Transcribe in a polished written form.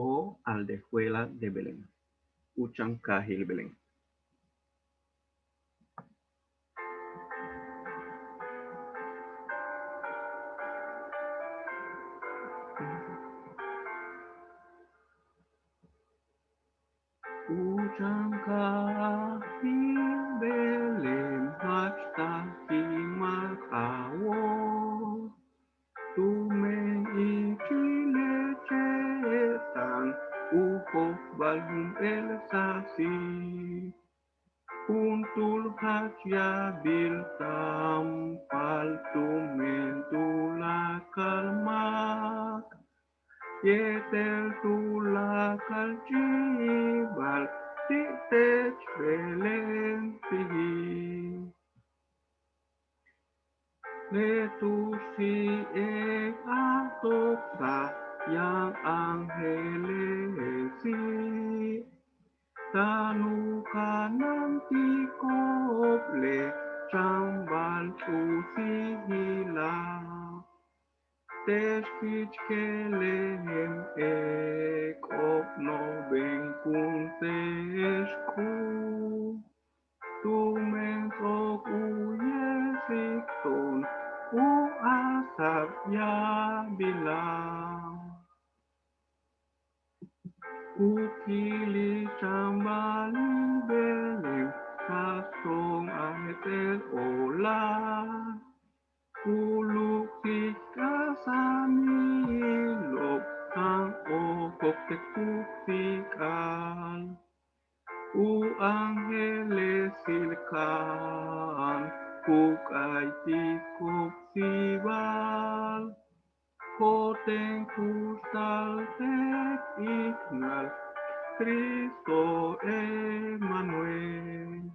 oh aldehuela de Belén, Uchancahil Belén. Uchancahil Belén, Hachtahimal Kawo, Tumen ichile chetan, Uho balhum el sasi. Puntul hacia biltam paltumen tula kalmak yetel tula kaljibal titech velentihi letusi e atoksa yang angelesi Tanu kanan tikoble chambal usihila Teskich kelehem ekop no benkun tesku Tumen sok uyesikton u asap ya bilang Ukili chambali belem, kasong ahetel ola. Uluk sikasami lok, ang okok tekuktikal. U angeles silkan, kukay tikok sibal. Koteng kustal tek ignal, Cristo Emmanuel.